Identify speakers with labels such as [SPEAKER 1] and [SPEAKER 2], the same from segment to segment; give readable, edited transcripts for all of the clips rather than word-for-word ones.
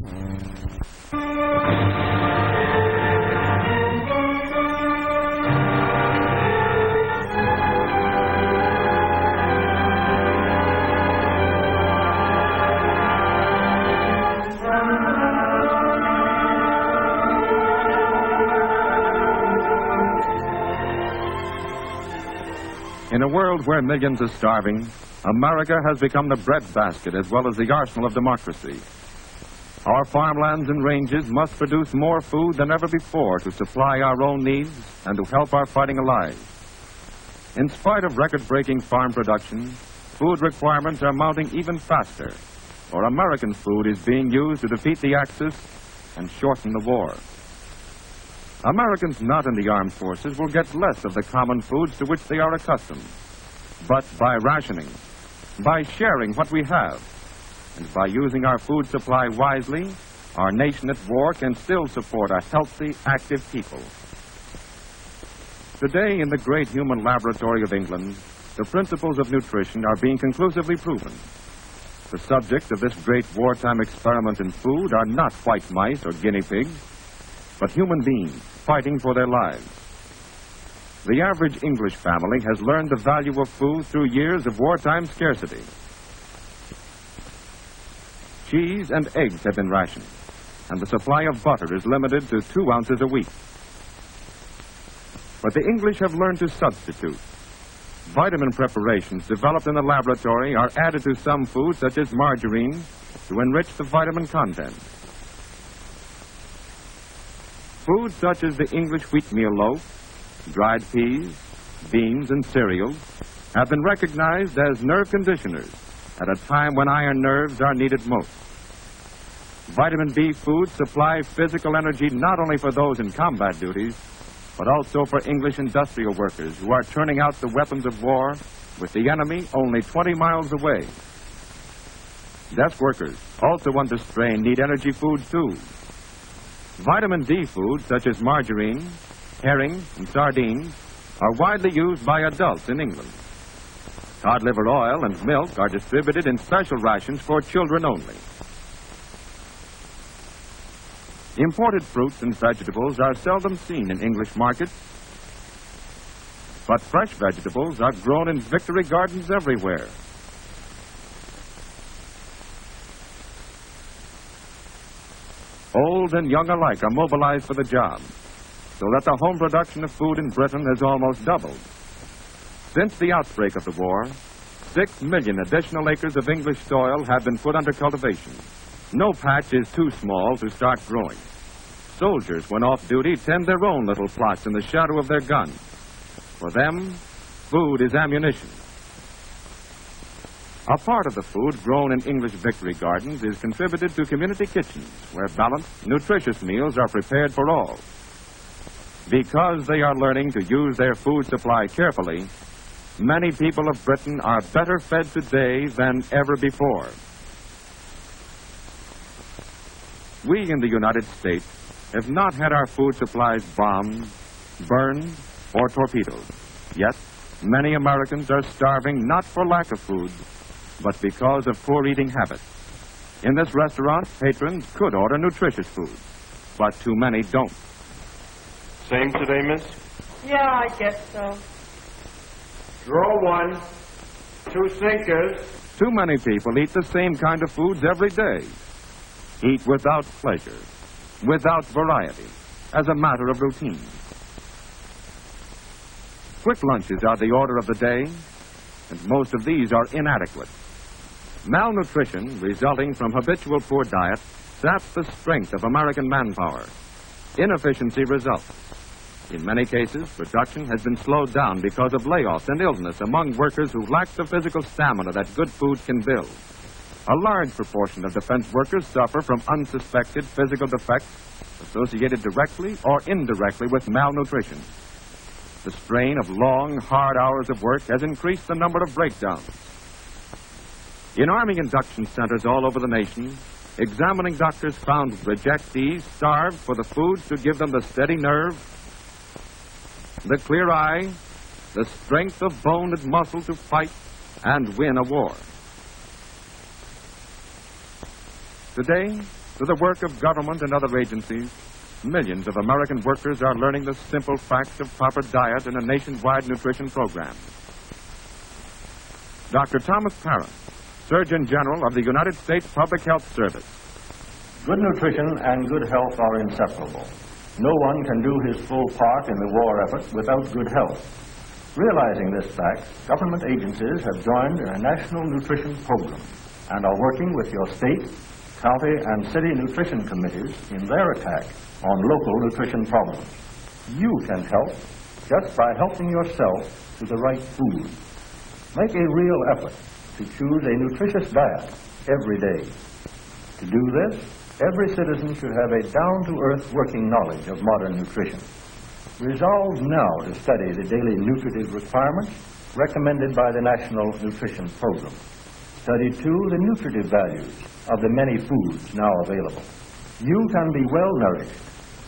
[SPEAKER 1] In a world where millions are starving, America has become the breadbasket as well as the arsenal of democracy. Our farmlands and ranges must produce more food than ever before to supply our own needs and to help our fighting allies. In spite of record-breaking farm production, food requirements are mounting even faster, for American food is being used to defeat the Axis and shorten the war. Americans not in the armed forces will get less of the common foods to which they are accustomed. But by rationing, by sharing what we have, and by using our food supply wisely, our nation at war can still support a healthy, active people. Today, in the great human laboratory of England, the principles of nutrition are being conclusively proven. The subjects of this great wartime experiment in food are not white mice or guinea pigs, but human beings fighting for their lives. The average English family has learned the value of food through years of wartime scarcity. Cheese and eggs have been rationed, and the supply of butter is limited to 2 ounces a week. But the English have learned to substitute. Vitamin preparations developed in the laboratory are added to some foods, such as margarine, to enrich the vitamin content. Foods such as the English wheatmeal loaf, dried peas, beans, and cereals have been recognized as nerve conditioners at a time when iron nerves are needed most. Vitamin B foods supply physical energy not only for those in combat duties, but also for English industrial workers who are turning out the weapons of war with the enemy only 20 miles away. Desk workers, also under strain, need energy foods too. Vitamin D foods such as margarine, herring, and sardines are widely used by adults in England. Cod liver oil and milk are distributed in special rations for children only. Imported fruits and vegetables are seldom seen in English markets, but fresh vegetables are grown in victory gardens everywhere. Old and young alike are mobilized for the job, so that the home production of food in Britain has almost doubled. Since the outbreak of the war, 6 million additional acres of English soil have been put under cultivation. No patch is too small to start growing. Soldiers, when off duty, tend their own little plots in the shadow of their guns. For them, food is ammunition. A part of the food grown in English victory gardens is contributed to community kitchens, where balanced, nutritious meals are prepared for all. Because they are learning to use their food supply carefully, many people of Britain are better fed today than ever before. We in the United States have not had our food supplies bombed, burned, or torpedoed. Yet, many Americans are starving not for lack of food, but because of poor eating habits. In this restaurant, patrons could order nutritious food, but too many don't.
[SPEAKER 2] Same today, miss?
[SPEAKER 3] Yeah, I guess so.
[SPEAKER 2] Draw 1, 2 sinkers.
[SPEAKER 1] Too many people eat the same kind of foods every day. Eat without pleasure, without variety, as a matter of routine. Quick lunches are the order of the day, and most of these are inadequate. Malnutrition, resulting from habitual poor diet, saps the strength of American manpower. Inefficiency results. In many cases, production has been slowed down because of layoffs and illness among workers who lack the physical stamina that good food can build. A large proportion of defense workers suffer from unsuspected physical defects associated directly or indirectly with malnutrition. The strain of long, hard hours of work has increased the number of breakdowns. In Army induction centers all over the nation, examining doctors found rejectees starved for the foods to give them the steady nerve, the clear eye, the strength of bone and muscle to fight and win a war. Today, To the work of government and other agencies, millions of American workers are learning the simple facts of proper diet in a nationwide nutrition program. Dr. Thomas Parent, Surgeon General of the United States Public Health Service.
[SPEAKER 4] Good nutrition and good health are inseparable. No one can do his full part in the war effort without good health. Realizing this fact, government agencies have joined in a national nutrition program and are working with your state, county, and city nutrition committees in their attack on local nutrition problems. You can help just by helping yourself to the right food. Make a real effort to choose a nutritious diet every day. To do this, every citizen should have a down-to-earth working knowledge of modern nutrition. Resolve now to study the daily nutritive requirements recommended by the National Nutrition Program. Study, too, the nutritive values of the many foods now available. You can be well nourished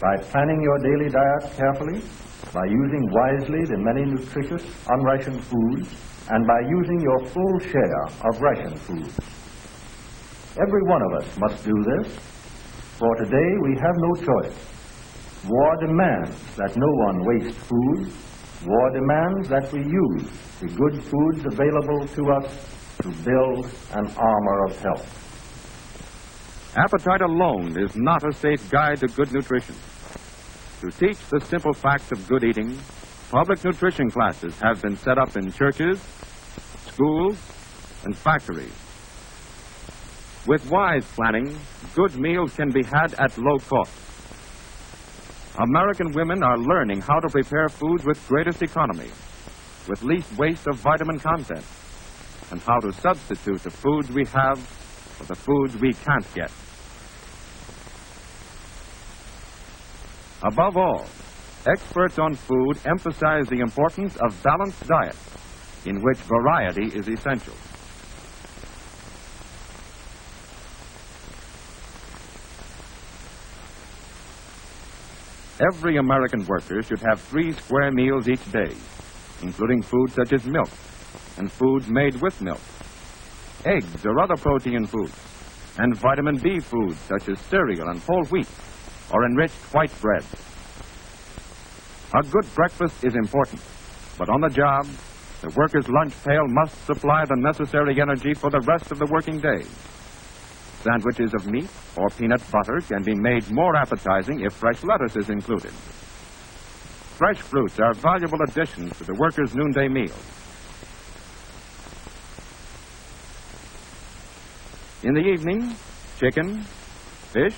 [SPEAKER 4] by planning your daily diet carefully, by using wisely the many nutritious unrationed foods, and by using your full share of ration foods. Every one of us must do this, for today we have no choice. War demands that no one waste food. War demands that we use the good foods available to us to build an armor of health.
[SPEAKER 1] Appetite alone is not a safe guide to good nutrition. To teach the simple facts of good eating, public nutrition classes have been set up in churches, schools, and factories. With wise planning, good meals can be had at low cost. American women are learning how to prepare foods with greatest economy, with least waste of vitamin content, and how to substitute the foods we have for the foods we can't get. Above all, experts on food emphasize the importance of balanced diet, in which variety is essential. Every American worker should have 3 square meals each day, including food such as milk and foods made with milk, eggs or other protein foods, and vitamin B foods such as cereal and whole wheat or enriched white bread. A good breakfast is important, but on the job, the worker's lunch pail must supply the necessary energy for the rest of the working day. Sandwiches of meat or peanut butter can be made more appetizing if fresh lettuce is included. Fresh fruits are valuable additions to the worker's noonday meal. In the evening, chicken, fish,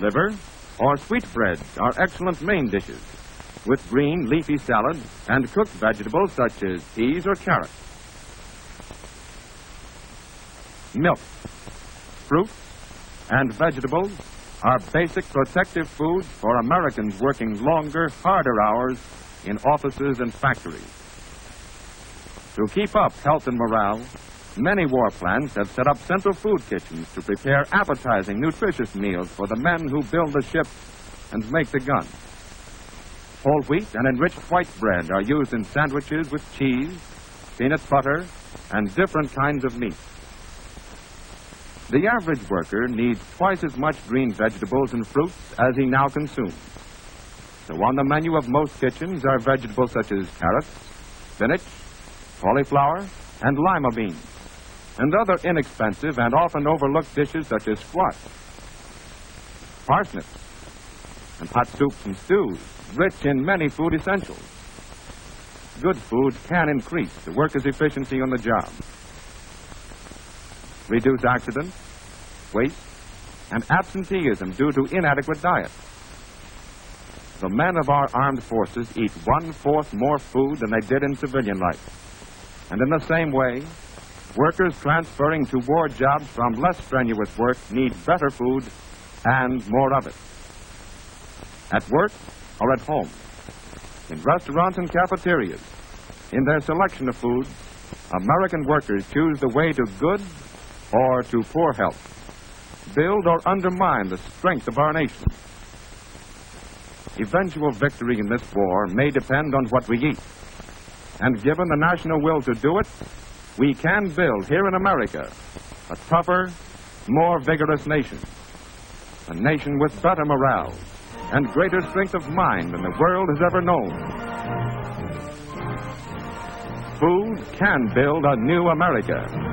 [SPEAKER 1] liver, or sweetbreads are excellent main dishes, with green leafy salad and cooked vegetables such as peas or carrots. Milk, fruits, and vegetables are basic protective foods for Americans working longer, harder hours in offices and factories. To keep up health and morale, many war plants have set up central food kitchens to prepare appetizing, nutritious meals for the men who build the ships and make the guns. Whole wheat and enriched white bread are used in sandwiches with cheese, peanut butter, and different kinds of meat. The average worker needs twice as much green vegetables and fruits as he now consumes. So on the menu of most kitchens are vegetables such as carrots, spinach, cauliflower, and lima beans, and other inexpensive and often overlooked dishes such as squash, parsnips, and hot soups and stews, rich in many food essentials. Good food can increase the worker's efficiency on the job, reduce accidents, waste, and absenteeism due to inadequate diet. The men of our armed forces eat 1/4 more food than they did in civilian life. And in the same way, workers transferring to war jobs from less strenuous work need better food and more of it. At work or at home, in restaurants and cafeterias, in their selection of foods, American workers choose the way to good or to poor health, build or undermine the strength of our nation. Eventual victory in this war may depend on what we eat. And given the national will to do it, we can build here in America a tougher, more vigorous nation. a nation with better morale and greater strength of mind than the world has ever known. Food can build a new America.